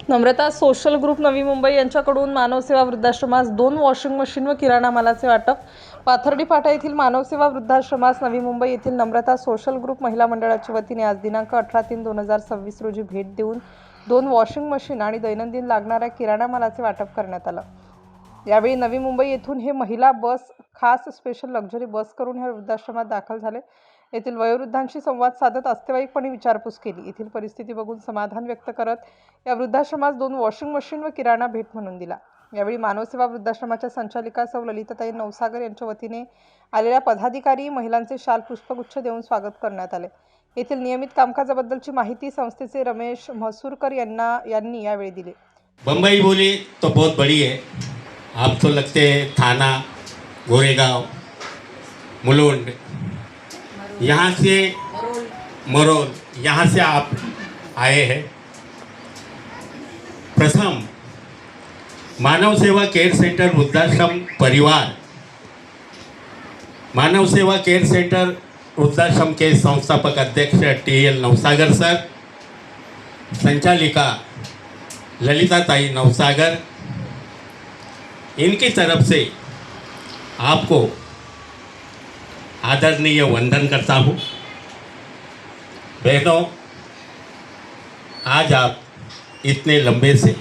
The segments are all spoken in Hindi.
नम्रता सोशल ग्रुप नवी मुंबई यांच्याकडून मानवसेवा वृद्धाश्रमास 2 वॉशिंग मशीन व किराणा मालाचे वाटप. पाथर्डी फाटा येथील मानवसेवा वृद्धाश्रमास नवी मुंबई येथील नम्रता सोशल ग्रुप महिला मंडळाच्या वतीने आज दिनांक 18/3/2026 रोजी भेट देऊन 2 वॉशिंग मशीन आणि दैनंदिन लागणाऱ्या किराणा मालाचे वाटप करण्यात आलं. यावेळी नवी मुंबई येथून हे महिला बस खास स्पेशल लक्झरी बस करून ह्या वृद्धाश्रमात दाखल झाले. येथील वयोवृद्धांशी संवाद साधत वास्तविकपणे विचारपूस केली. येथील परिस्थिती बघून समाधान व्यक्त करत या वृद्धाश्रमास 2 वॉशिंग मशीन व किराणा भेट म्हणून दिला. यावेळी मानवसेवा वृद्धाश्रमाच्या संचालिका सौ ललिताताई नवसागर यांच्या वतीने आलेल्या पदाधिकारी महिलांचे शाल पुष्पगुच्छ देऊन स्वागत करण्यात आले. येथील नियमित कामकाजाबद्दलची माहिती संस्थेचे रमेश म्हसूरकर यांनी यावेळी दिली. बम्बई बोली तो बहुत बड़ी है. आप तो लगते हैं थाना, गोरेगांव, मुलुंड, यहाँ से मरोल, यहाँ से आप आए हैं. प्रथम मानव सेवा केयर सेंटर वृद्धाश्रम परिवार, मानव सेवा केयर सेंटर वृद्धाश्रम के संस्थापक अध्यक्ष TL नवसागर सर, संचालिका ललिताताई नवसागर, इनकी तरफ से आपको आदरणीय वंदन करता हूँ. बहनों, आज आप इतने लंबे से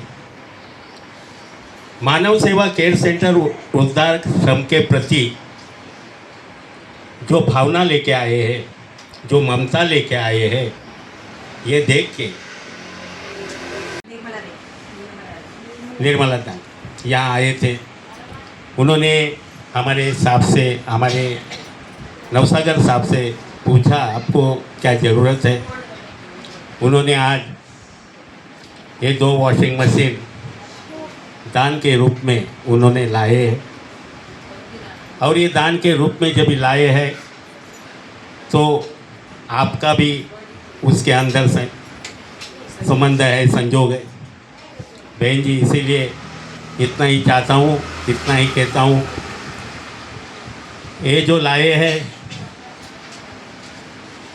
मानव सेवा केयर सेंटर वृद्धाश्रम के प्रति जो भावना लेके आए हैं, जो ममता लेके आए हैं, ये देख के निर्मला दा यहाँ आए थे. उन्होंने हमारे साहब से, हमारे नवसागर साहब से पूछा आपको क्या ज़रूरत है. उन्होंने आज ये 2 वॉशिंग मशीन दान के रूप में उन्होंने लाए हैं. और ये दान के रूप में जब लाए हैं तो आपका भी उसके अंदर से संबंध है, संजोग है. बहन जी, इसीलिए इतना ही चाहता हूँ, इतना ही कहता हूँ. ये जो लाए हैं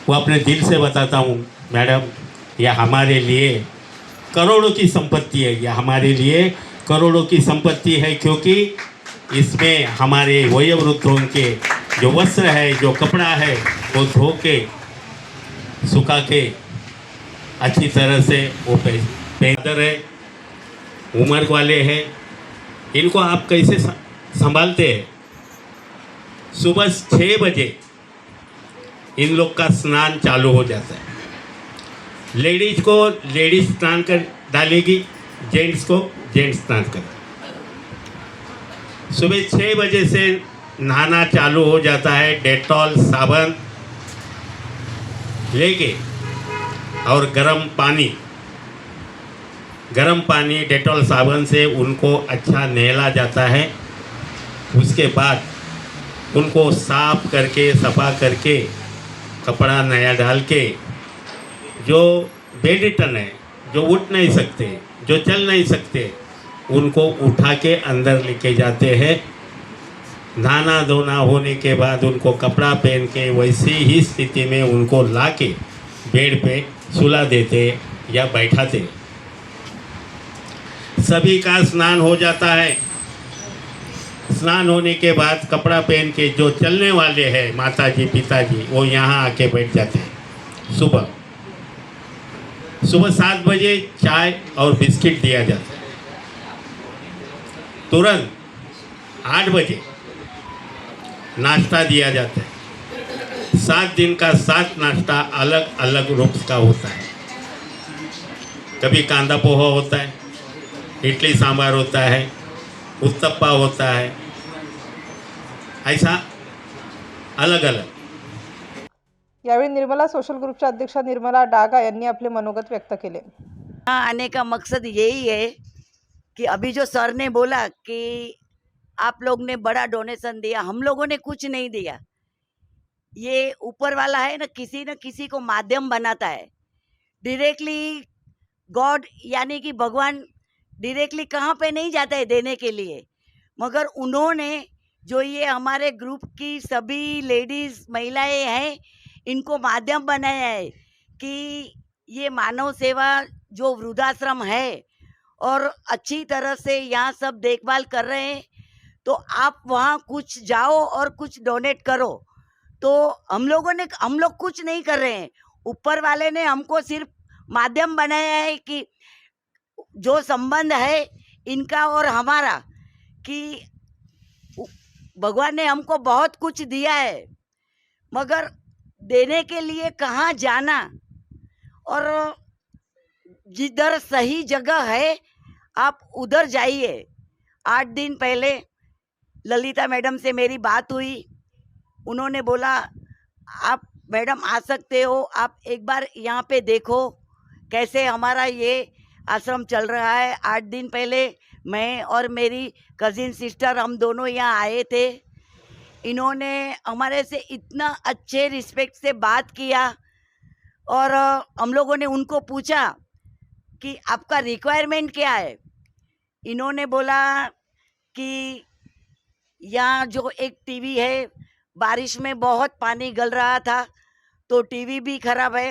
वो अपने दिल से बताता हूँ मैडम, यह हमारे लिए करोड़ों की संपत्ति है. यह हमारे लिए करोड़ों की संपत्ति है, क्योंकि इसमें हमारे वयोवृद्धों के जो वस्त्र है, जो कपड़ा है, वो धो के सुखा के अच्छी तरह से वो पहनते है. उम्र वाले हैं, इनको आप कैसे संभालते हैं? सुबह 6 बजे इन लोग का स्नान चालू हो जाता है. लेडीज को लेडीज स्नान कर डालेगी, जेंट्स को जेंट्स स्नान कर. सुबह 6 बजे से नहाना चालू हो जाता है. डेटॉल साबुन लेके और गर्म पानी डेटॉल साबुन से उनको अच्छा नहला जाता है. उसके बाद उनको साफ करके, सफ़ा करके, कपड़ा नया डाल के, जो बेडिटन है, जो उठ नहीं सकते, जो चल नहीं सकते, उनको उठा के अंदर लेके जाते हैं. नहाना धोना होने के बाद उनको कपड़ा पहन के वैसी ही स्थिति में उनको ला के बेड पे सुला देते या बैठाते. सभी का स्नान हो जाता है. स्नान होने के बाद कपड़ा पहन के जो चलने वाले हैं माताजी पिताजी, वो यहाँ आके बैठ जाते हैं. सुबह 7 बजे चाय और बिस्किट दिया जाता है. तुरंत 8 बजे नाश्ता दिया जाता है. 7 दिन का 7 नाश्ता अलग अलग रूप का होता है. कभी कांदा पोहा होता है, इडली सांभर होता है, उत्तप्पा होता है, ऐसा अलग अलग. यावेळी निर्मला सोशल ग्रुपच्या अध्यक्षा निर्मला डागा यांनी आपले मनोगत व्यक्त केले. यहाँ आने का मकसद यही है कि अभी जो सर ने बोला कि आप लोग ने बड़ा डोनेशन दिया, हम लोगों ने कुछ नहीं दिया. ये ऊपर वाला है ना किसी को माध्यम बनाता है. डायरेक्टली गॉड यानी कि भगवान डायरेक्टली कहाँ पे नहीं जाता है देने के लिए, मगर उन्होंने जो ये हमारे ग्रुप की सभी लेडीज महिलाएं हैं, इनको माध्यम बनाया है कि ये मानव सेवा जो वृद्धाश्रम है और अच्छी तरह से यहाँ सब देखभाल कर रहे हैं, तो आप वहाँ कुछ जाओ और कुछ डोनेट करो। तो हम लोग कुछ नहीं कर रहे हैं, ऊपर वाले ने हमको सिर्फ माध्यम बनाया है कि जो संबंध है इनका और हमारा, कि भगवान ने हमको बहुत कुछ दिया है, मगर देने के लिए कहाँ जाना, और जिधर सही जगह है आप उधर जाइए। 8 दिन पहले ललिता मैडम से मेरी बात हुई, उन्होंने बोला आप मैडम आ सकते हो, आप एक बार यहाँ पे देखो कैसे हमारा ये आश्रम चल रहा है। 8 दिन पहले मैं और मेरी कजिन सिस्टर हम दोनों यहाँ आए थे। इन्होंने हमारे से इतना अच्छे रिस्पेक्ट से बात किया, और हम लोगों ने उनको पूछा कि आपका रिक्वायरमेंट क्या है। इन्होंने बोला कि यहाँ जो एक टीवी है, बारिश में बहुत पानी गल रहा था तो टीवी भी खराब है।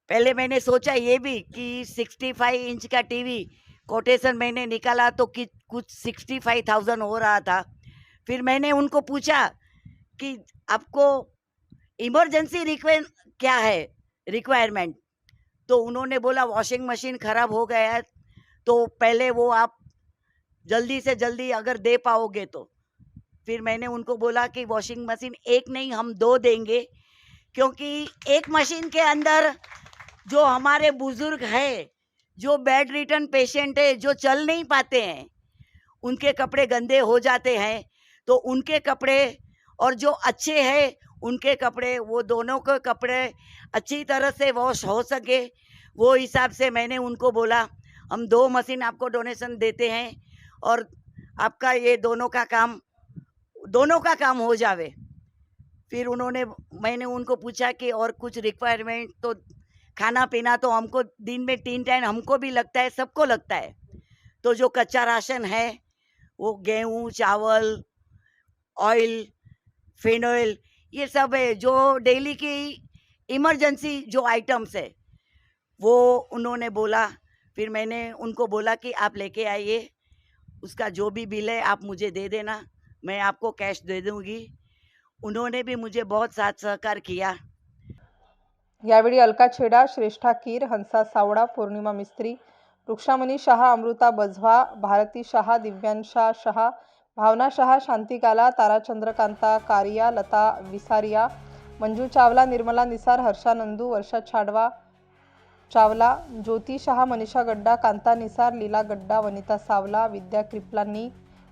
पहले मैंने सोचा ये भी कि 65 इंच का टीवी कोटेशन मैंने निकाला तो कुछ 65,000 हो रहा था। फिर मैंने उनको पूछा कि आपको इमरजेंसी क्या है रिक्वायरमेंट, तो उन्होंने बोला वॉशिंग मशीन खराब हो गया है, तो पहले वो आप जल्दी से जल्दी अगर दे पाओगे तो। फिर मैंने उनको बोला कि वॉशिंग मशीन एक नहीं हम 2 देंगे, क्योंकि एक मशीन के अंदर जो हमारे बुजुर्ग हैं, जो बेड रिटर्न पेशेंट है, जो चल नहीं पाते हैं, उनके कपड़े गंदे हो जाते हैं, तो उनके कपड़े और जो अच्छे हैं उनके कपड़े, वो दोनों के कपड़े अच्छी तरह से वॉश हो सके, वो हिसाब से मैंने उनको बोला हम 2 मशीन आपको डोनेशन देते हैं और आपका ये दोनों का काम हो जावे। फिर मैंने उनको पूछा कि और कुछ रिक्वायरमेंट, तो खाना पीना तो हमको दिन में 3 टाइम हमको भी लगता है, सबको लगता है। तो जो कच्चा राशन है वो गेहूँ, चावल, ऑयल, फिनॉइल, ये सब है जो डेली की इमरजेंसी जो आइटम्स है, वो उन्होंने बोला। फिर मैंने उनको बोला कि आप लेके आइए, उसका जो भी बिल है आप मुझे दे देना, मैं आपको कैश दे दूंगी। उन्होंने भी मुझे बहुत साथ सहकार किया। यावेळी अलका छेडा, श्रेष्ठा कीर, हंसा सावड़ा, पौर्णिमा मिस्त्री, वृक्षामणी शहा, अमृता बझवा, भारती शहा, दिव्यांशा शहा, भावना शहा, शांती काला, तारा चंद्रकांता कारिया, लता विसारिया, मंजू चावला, निर्मला निसार, हर्षा नंदू, वर्षा चावला, ज्योति शहा, मनीषा गड्डा, कांता निसार, लीला गड्डा, वनिता सावला, विद्या कृपलानी,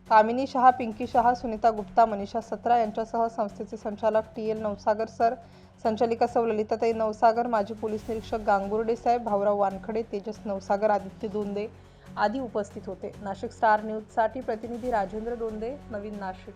कामिनी शहा, पिंकी शहा, सुनीता गुप्ता, मनीषा सत्रा यांच्यासह संस्थेचे संचालक TL नवसागर सर, संचालिका सौ ललिताताई नवसागर, माजी पोलीस निरीक्षक गांगुर्डे साहेब, भाऊराव वानखडे, तेजस नवसागर, आदित्य दोंदे आदी उपस्थित होते। नाशिक स्टार न्यूजसाठी प्रतिनिधी राजेंद्र दोंदे, नवीन नाशिक।